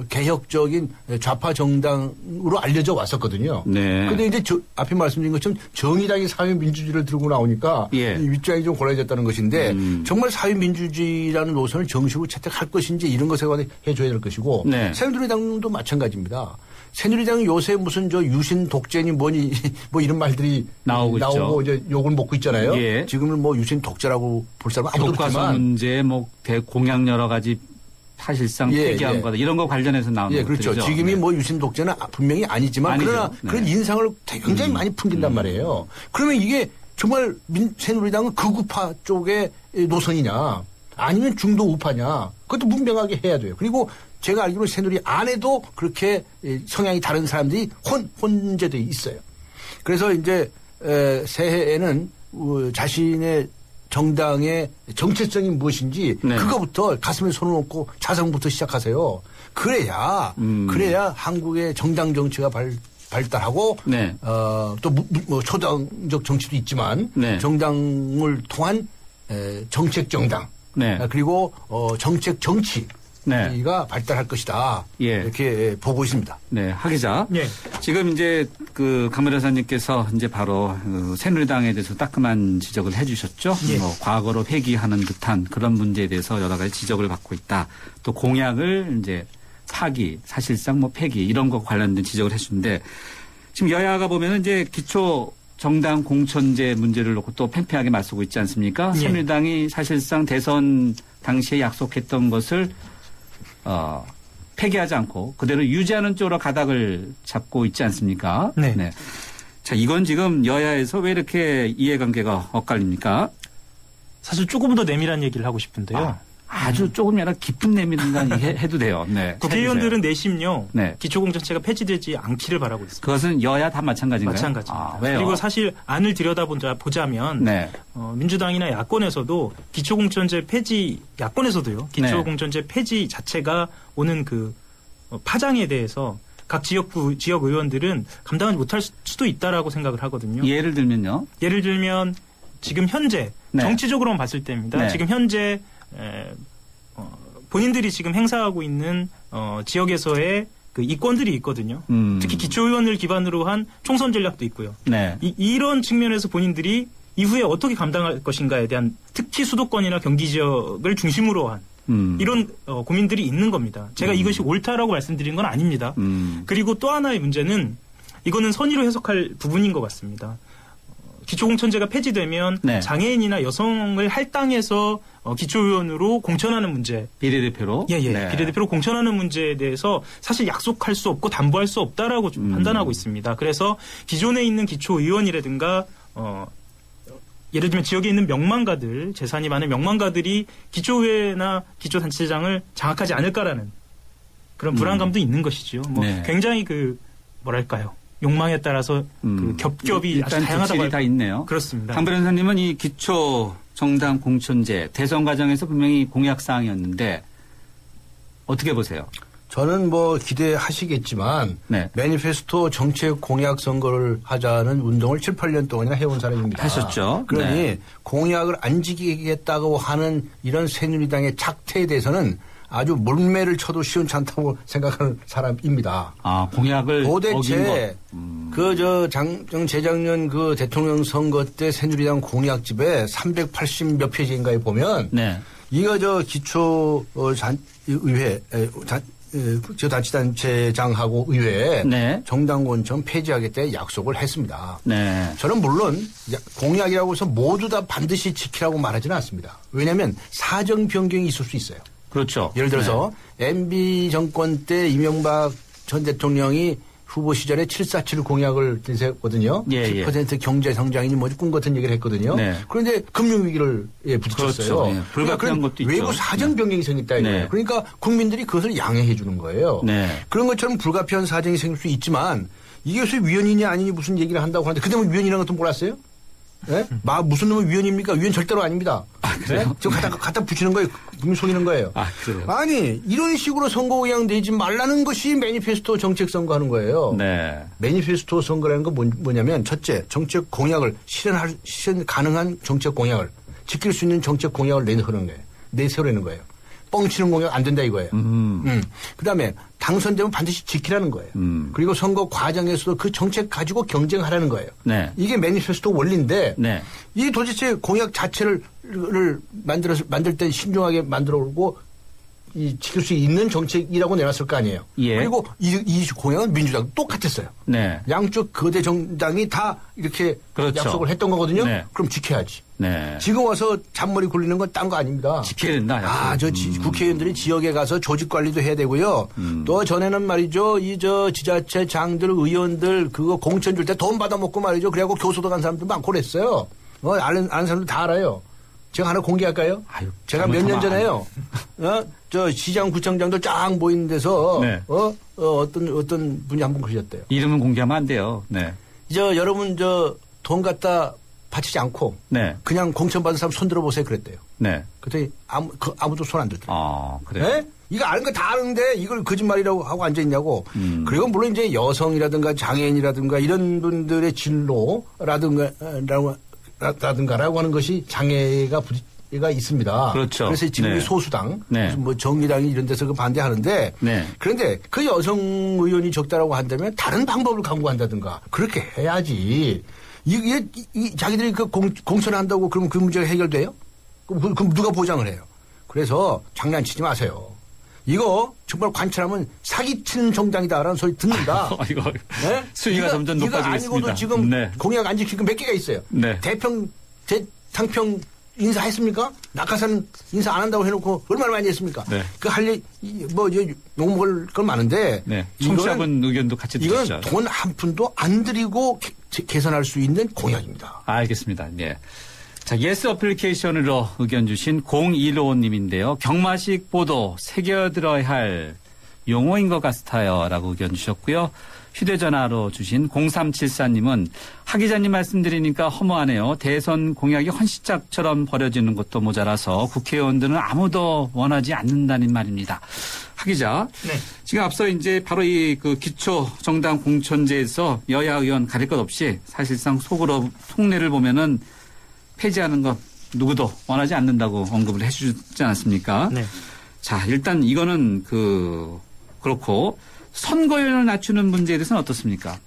개혁적인 좌파 정당으로 알려져 왔었거든요. 네. 그런데 이제 앞에 말씀드린 것처럼 정의당이 사회민주주의를 들고 나오니까 예. 이 윗장이 좀 골라졌다는 것인데 정말 사회민주주의라는 노선을 정식으로 채택할 것인지 이런 것에 관해 해줘야 될 것이고 네. 새누리당도 마찬가지입니다. 새누리당이 요새 무슨 유신 독재니 뭐니 뭐 이런 말들이 나오고 이제 욕을 먹고 있잖아요. 예. 지금은 뭐 유신 독재라고 볼 사람은 아무도 교과서 없지만 문제, 뭐 대공약 여러 가지 사실상 폐기한 거다 이런 거 관련해서 나오는 그렇죠. 것들이죠. 지금이 뭐 유신 독재는 분명히 아니지만 그러나 그런 인상을 굉장히 많이 풍긴단 말이에요. 그러면 이게 정말 새누리당은 극우파 쪽의 노선이냐 아니면 중도 우파냐 그것도 분명하게 해야 돼요. 그리고 제가 알기로 새누리 안에도 그렇게 성향이 다른 사람들이 혼재되어 있어요. 그래서 이제 새해에는 자신의 정당의 정체성이 무엇인지 그거부터 가슴에 손을 얹고 자성부터 시작하세요. 그래야 한국의 정당 정치가 발달하고 또 초당적 정치도 있지만 정당을 통한 정책 정당 그리고 정책 정치 가 발달할 것이다. 이렇게 보고 있습니다. 네, 하 기자. 지금 이제 강 변호사님께서 이제 바로 새누리당에 대해서 따끔한 지적을 해주셨죠. 뭐 과거로 회귀하는 듯한 그런 문제에 대해서 여러 가지 지적을 받고 있다. 또 공약을 이제 파기, 사실상 뭐 폐기 이런 거 관련된 지적을 해주는데 지금 여야가 보면은 이제 기초 정당 공천제 문제를 놓고 또 팽팽하게 맞서고 있지 않습니까? 새누리당이 사실상 대선 당시에 약속했던 것을 폐기하지 않고 그대로 유지하는 쪽으로 가닥을 잡고 있지 않습니까? 네. 자, 이건 지금 여야에서 왜 이렇게 이해관계가 엇갈립니까? 사실 조금 더 내밀한 얘기를 하고 싶은데요. 아주 조금 약간 깊은 내밀한 해도 돼요. 네. 국회의원들은 내심요. 기초공천제가 폐지되지 않기를 바라고 있습니다. 그것은 여야 다 마찬가지인가요? 마찬가지입니다. 왜요? 그리고 사실 안을 들여다보자면 민주당이나 야권에서도 기초공천제 폐지 야권에서도요. 기초공천제 폐지 자체가 오는 파장에 대해서 각 지역구 지역 의원들은 감당하지 못할 수도 있다라고 생각을 하거든요. 예를 들면요? 예를 들면 지금 현재 정치적으로만 봤을 때입니다. 지금 현재 본인들이 지금 행사하고 있는 지역에서의 이권들이 있거든요. 특히 기초의원을 기반으로 한 총선 전략도 있고요. 이런 측면에서 본인들이 이후에 어떻게 감당할 것인가에 대한 특히 수도권이나 경기 지역을 중심으로 한 이런 고민들이 있는 겁니다. 제가 이것이 옳다라고 말씀드린 건 아닙니다. 그리고 또 하나의 문제는 이거는 선의로 해석할 부분인 것 같습니다. 기초공천제가 폐지되면 장애인이나 여성을 할당해서 기초의원으로 공천하는 문제. 비례대표로? 비례대표로 공천하는 문제에 대해서 사실 약속할 수 없고 담보할 수 없다라고 좀 판단하고 있습니다. 그래서 기존에 있는 기초의원이라든가 예를 들면 지역에 있는 명망가들, 재산이 많은 명망가들이 기초의회나 기초단체장을 장악하지 않을까라는 그런 불안감도 있는 것이죠. 굉장히 뭐랄까요. 욕망에 따라서 겹겹이 아주 다양하다고 다 있네요. 그렇습니다. 강 변호사님은 이 기초 정당 공천제 대선 과정에서 분명히 공약 사항이었는데 어떻게 보세요? 저는 뭐 기대하시겠지만 매니페스토 정책 공약 선거를 하자는 운동을 7, 8년 동안이나 해온 사람입니다. 하셨죠. 그러니 공약을 안 지키겠다고 하는 이런 새누리당의 착태에 대해서는 아주 물매를 쳐도 시원찮다고 생각하는 사람입니다. 아, 공약을 도대체 재작년 그 대통령 선거 때 새누리당 공약집에 380 몇 페이지인가에 보면 이거 기초 의회 지자체장하고 의회 정당권청 폐지하겠다 약속을 했습니다. 저는 물론 공약이라고 해서 모두 다 반드시 지키라고 말하지는 않습니다. 왜냐하면 사정 변경이 있을 수 있어요. 그렇죠. 예를 들어서 MB 정권 때 이명박 전 대통령이 후보 시절에 747 공약을 내세웠거든요. 10% 경제 성장이니 뭐지 꿈 같은 얘기를 했거든요. 그런데 금융위기를 부딪혔어요. 그렇죠. 불가피한 것도 있죠. 외부 사정 변경이 생겼다 이거예요. 그러니까 국민들이 그것을 양해해 주는 거예요. 그런 것처럼 불가피한 사정이 생길 수 있지만 이게 요새 위헌이냐 아니니 무슨 얘기를 한다고 하는데 그때는 위헌이라는 것도 몰랐어요? 네? 무슨 놈은 위헌입니까? 위헌 절대로 아닙니다. 그래요? 네? 지금 갖다 붙이는 거예요. 국민 속이는 거예요. 그래요? 아니, 이런 식으로 선거 공약 내지 말라는 것이 매니페스토 정책 선거하는 거예요. 매니페스토 선거라는 건 뭐냐면 첫째, 정책 공약을 실현 가능한 정책 공약을 지킬 수 있는 정책 공약을 내세우는 거예요. 뻥치는 공약 안 된다 이거예요. 그다음에 당선되면 반드시 지키라는 거예요. 그리고 선거 과정에서도 그 정책 가지고 경쟁하라는 거예요. 이게 매니페스토 원리인데 이 도대체 공약 자체를 만들 때 신중하게 만들어오고 지킬 수 있는 정책이라고 내놨을 거 아니에요. 그리고 이 공약은 민주당 똑같았어요. 양쪽 거대 정당이 다 이렇게 약속을 했던 거거든요. 그럼 지켜야지. 지금 와서 잔머리 굴리는 건 딴 거 아닙니다. 지켜야 된다. 국회의원들이 지역에 가서 조직 관리도 해야 되고요. 또 전에는 말이죠. 지자체장들, 의원들 그거 공천 줄 때 돈 받아먹고 말이죠. 그래갖고 교수도 간 사람들 많고 그랬어요. 아는 사람들 다 알아요. 제가 하나 공개할까요? 제가 몇 년 전에요. 시장 구청장들 쫙 모이는 데서 어떤 분이 한 분 그러셨대요. 이름은 공개하면 안 돼요. 여러분 돈 갖다 바치지 않고 그냥 공천 받은 사람 손 들어보세요 그랬대요. 그랬더니 아무도 손 안 들더라고요. 그래요? 이거 아는 거 다 아는데 이걸 거짓말이라고 하고 앉아있냐고. 그리고 물론 이제 여성이라든가 장애인이라든가 이런 분들의 진로라든가라고 하는 것이 장애가 있습니다. 그렇죠. 그래서 지금 소수당, 뭐 정의당이 이런 데서 반대하는데, 그런데 그 여성 의원이 적다라고 한다면 다른 방법을 강구한다든가 그렇게 해야지. 이게 자기들이 그 공천한다고 그러면 그 문제가 해결돼요? 그럼 누가 보장을 해요? 그래서 장난치지 마세요. 이거 정말 관찰하면 사기치는 정당이다라는 소리 듣는다. 수위가 점점 높아지고 있습니다. 아니고도 지금 공약 안 지키고 몇 개가 있어요. 상평 인사했습니까? 낙하산 인사 안 한다고 해놓고 얼마나 많이 했습니까? 그 욕먹을 건 많은데. 청취자분 의견도 같이 듣죠. 이건 돈 한 푼도 안 들이고 개선할 수 있는 공약입니다. 알겠습니다. 자, 예스 어플리케이션으로 의견 주신 0155님인데요. 경마식 보도 새겨들어야 할 용어인 것 같아요. 라고 의견 주셨고요. 휴대전화로 주신 0374님은 하 기자님 말씀드리니까 허무하네요. 대선 공약이 헌시짝처럼 버려지는 것도 모자라서 국회의원들은 아무도 원하지 않는다는 말입니다. 하 기자. 지금 앞서 이제 바로 이 그 기초 정당 공천제에서 여야 의원 가릴 것 없이 사실상 속내를 보면은 폐지하는 것 누구도 원하지 않는다고 언급을 해주지 않았습니까? 자, 일단 이거는 그렇고 선거연령을 낮추는 문제에 대해서는 어떻습니까?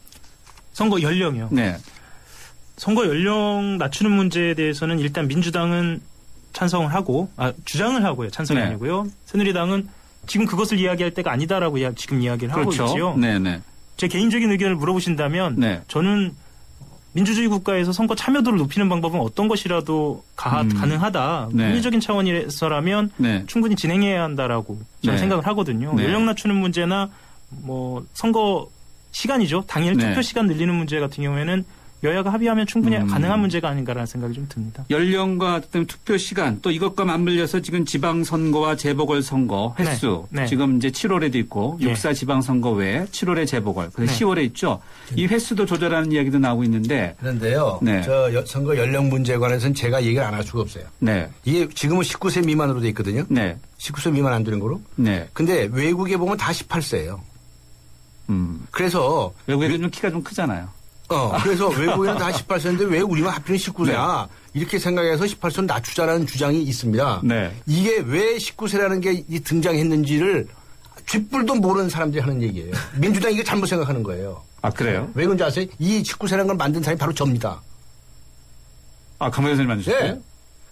선거 연령이요? 선거 연령 낮추는 문제에 대해서는 일단 민주당은 찬성을 하고, 주장을 하고요. 찬성이 아니고요. 새누리당은 지금 그것을 이야기할 때가 아니다라고 지금 이야기를 하고 있지요. 제 개인적인 의견을 물어보신다면 저는 민주주의 국가에서 선거 참여도를 높이는 방법은 어떤 것이라도 가능하다. 합리적인 차원에서라면 충분히 진행해야 한다라고 저는 생각을 하거든요. 연령 낮추는 문제나 뭐 선거 시간이죠. 당일 투표 시간 늘리는 문제 같은 경우에는 여야가 합의하면 충분히 가능한 문제가 아닌가라는 생각이 좀 듭니다. 연령과 투표 시간 또 이것과 맞물려서 지금 지방선거와 재보궐선거 횟수 네. 지금 이제 7월에도 있고 6.4 지방선거 외에 7월에 재보궐 그래서 10월에 있죠. 이 횟수도 조절하는 이야기도 나오고 있는데 그런데요. 네. 저 선거 연령 문제에 관해서는 제가 얘기를 안 할 수가 없어요. 네. 이게 지금은 19세 미만으로 돼 있거든요. 네. 19세 미만 안 되는 거로. 네. 근데 외국에 보면 다 18세예요. 그래서 외국에는 좀 키가 좀 크잖아요. 그래서 외국에는 다 18세인데 왜 우리만 하필 19세야? 네. 이렇게 생각해서 18세는 낮추자라는 주장이 있습니다. 네. 이게 왜 19세라는 게 등장했는지를 쥐뿔도 모르는 사람들이 하는 얘기예요. 민주당이 이게 잘못 생각하는 거예요. 아, 그래요? 왜 그런지 아세요? 이 19세라는 걸 만든 사람이 바로 접니다. 아, 강만희 선생님 만드셨어요? 네.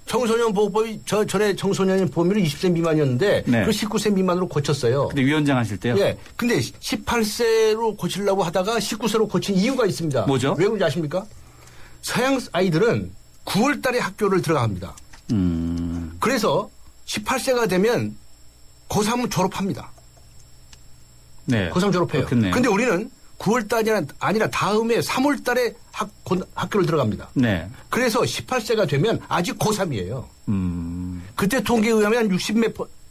청소년 보호법이 전에 청소년 범위를 20세 미만이었는데 네. 그 19세 미만으로 고쳤어요. 근데 위원장 하실 때요? 예. 근데 18세로 고치려고 하다가 19세로 고친 이유가 있습니다. 뭐죠? 왜 그런지 아십니까? 서양 아이들은 9월 달에 학교를 들어갑니다. 그래서 18세가 되면 고3은 졸업합니다. 네. 고3 졸업해요. 그렇겠네요. 근데 우리는 9월 달이 아니라 다음에 3월 달에 학교를 들어갑니다. 네. 그래서 18세가 되면 아직 고3이에요. 그때 통계에 의하면 60,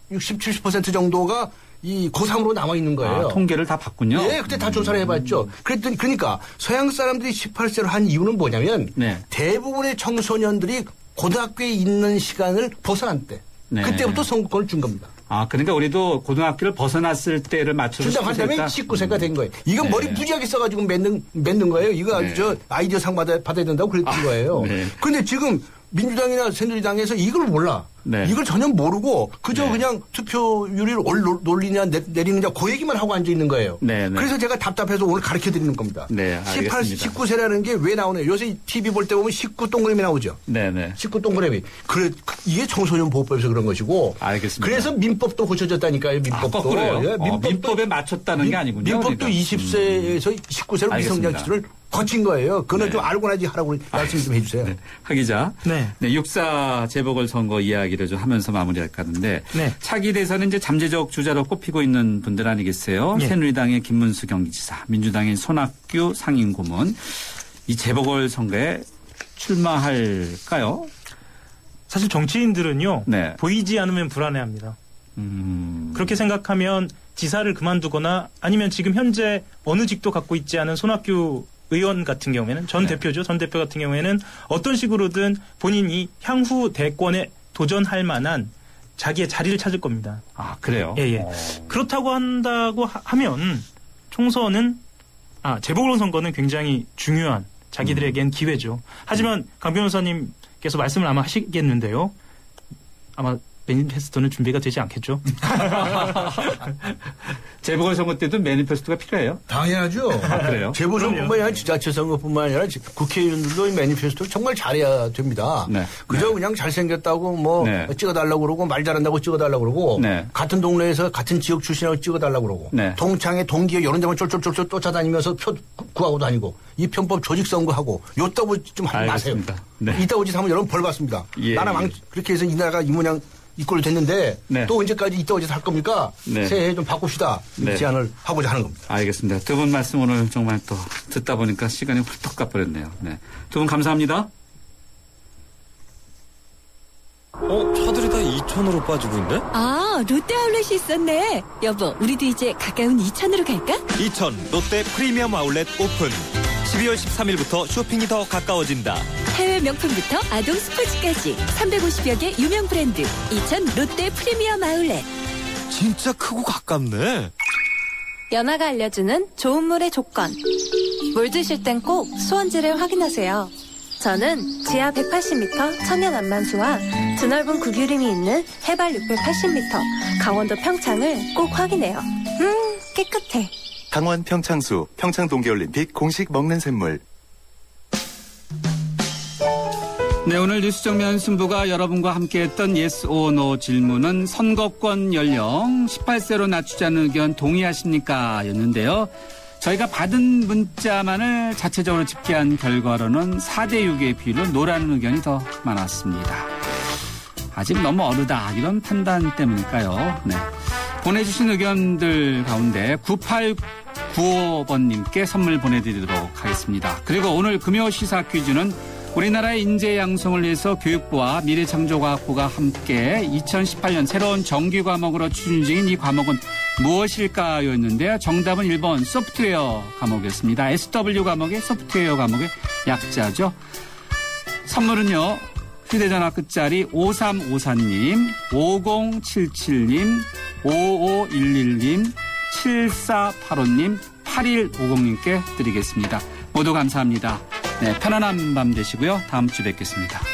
70% 정도가 이 고3으로 남아 있는 거예요. 아, 통계를 다 봤군요. 네, 그때 다 조사를 해봤죠. 그러니까 서양 사람들이 18세로 한 이유는 뭐냐면 대부분의 청소년들이 고등학교에 있는 시간을 벗어난 때. 네. 그때부터 선거권을 준 겁니다. 아, 그러니까 우리도 고등학교를 벗어났을 때를 맞춰서 준다고 한다면 19세가 된 거예요. 이건 머리 무지하게 써가지고 맺는 거예요. 이거 아주 아이디어 상 받아야 된다고 그랬던 거예요. 그런데 지금 민주당이나 새누리당에서 이걸 몰라. 이걸 전혀 모르고 그저 그냥 투표율을 올리냐 내리느냐 그 얘기만 하고 앉아 있는 거예요. 그래서 제가 답답해서 오늘 가르쳐 드리는 겁니다. 19세라는 게 왜 나오네요. 요새 TV 볼 때 보면 19 동그라미 나오죠. 19 동그라미. 이게 청소년 보호법에서 그런 것이고. 알겠습니다. 그래서 민법도 고쳐졌다니까요. 민법도. 거꾸로요? 민법에 맞췄다는 게 아니군요. 민법도 20세에서 19세로 미성년자를 거친 거예요. 그거는 좀 알고 나지 하라고 말씀 좀 해주세요. 하 기자. 6.4 재보궐선거 이야기를 좀 하면서 마무리할까 하는데 차기 대선은 이제 잠재적 주자로 꼽히고 있는 분들 아니겠어요? 새누리당의 김문수 경기지사, 민주당의 손학규 상임고문. 이 재보궐선거에 출마할까요? 사실 정치인들은요. 보이지 않으면 불안해합니다. 그렇게 생각하면 지사를 그만두거나 아니면 지금 현재 어느 직도 갖고 있지 않은 손학규 의원 같은 경우에는 전 대표죠. 전 대표 같은 경우에는 어떤 식으로든 본인이 향후 대권에 도전할 만한 자기의 자리를 찾을 겁니다. 아, 그래요? 예. 그렇다고 한다고 하면 총선은 재보궐선거는 굉장히 중요한 자기들에겐 기회죠. 하지만 강 변호사님께서 말씀을 아마 하시겠는데요. 아마 매니페스토는 준비가 되지 않겠죠? 재보궐선거 때도 매니페스토가 필요해요? 당연하죠. 그래요? 재보궐선거뿐만 아니라 지자체 선거뿐만 아니라 국회의원들도 매니페스토를 정말 잘해야 됩니다. 그저 그냥 잘생겼다고 찍어달라고 그러고 말 잘한다고 찍어달라고 그러고 같은 동네에서 같은 지역 출신하고 찍어달라고 그러고 동창회 동기에 이런 데만 쫄쫄쫄쫄 쫓아다니면서 표 구하고 다니고 이 편법 조직선거하고 요따구 좀 하지 마세요. 이따구 짓 하면 여러분 벌 받습니다. 나라 그렇게 해서 이 나라가 이 모양 이꼴로 됐는데 또 언제까지 이따 어디서 할 겁니까? 새해 좀 바꿉시다. 제안을 하고자 하는 겁니다. 알겠습니다. 두 분 말씀 오늘 정말 또 듣다 보니까 시간이 훌쩍 가버렸네요. 두 분 감사합니다. 차들이 다 이천으로 빠지고 있네? 롯데 아울렛이 있었네. 여보, 우리도 이제 가까운 이천으로 갈까? 이천 롯데 프리미엄 아울렛 오픈. 12월 13일부터 쇼핑이 더 가까워진다. 해외 명품부터 아동 스포츠까지 350여 개 유명 브랜드 이천 롯데 프리미엄 아울렛. 진짜 크고 가깝네. 연아가 알려주는 좋은 물의 조건. 물 드실 땐 꼭 수원지를 확인하세요. 저는 지하 180m 천연 안만수와 드넓은 구규림이 있는 해발 680m 강원도 평창을 꼭 확인해요. 깨끗해. 강원 평창수, 평창 동계올림픽 공식 먹는 샘물. 네, 오늘 뉴스 정면 승부가 여러분과 함께했던 yes or no 질문은 선거권 연령 18세로 낮추자는 의견 동의하십니까? 였는데요. 저희가 받은 문자만을 자체적으로 집계한 결과로는 4대6의 비율로 노라는 의견이 더 많았습니다. 아직 너무 어르다 이런 판단 때문일까요? 보내주신 의견들 가운데 95번님께 선물 보내드리도록 하겠습니다. 그리고 오늘 금요 시사 퀴즈는 우리나라의 인재 양성을 위해서 교육부와 미래창조과학부가 함께 2018년 새로운 정규 과목으로 추진 중인 이 과목은 무엇일까요였는데요. 정답은 1번 소프트웨어 과목이었습니다. SW 과목의 소프트웨어 과목의 약자죠. 선물은요. 휴대전화 끝자리 5354님, 5077님, 5511님, 7485님, 8150님께 드리겠습니다. 모두 감사합니다. 네, 편안한 밤 되시고요. 다음 주 뵙겠습니다.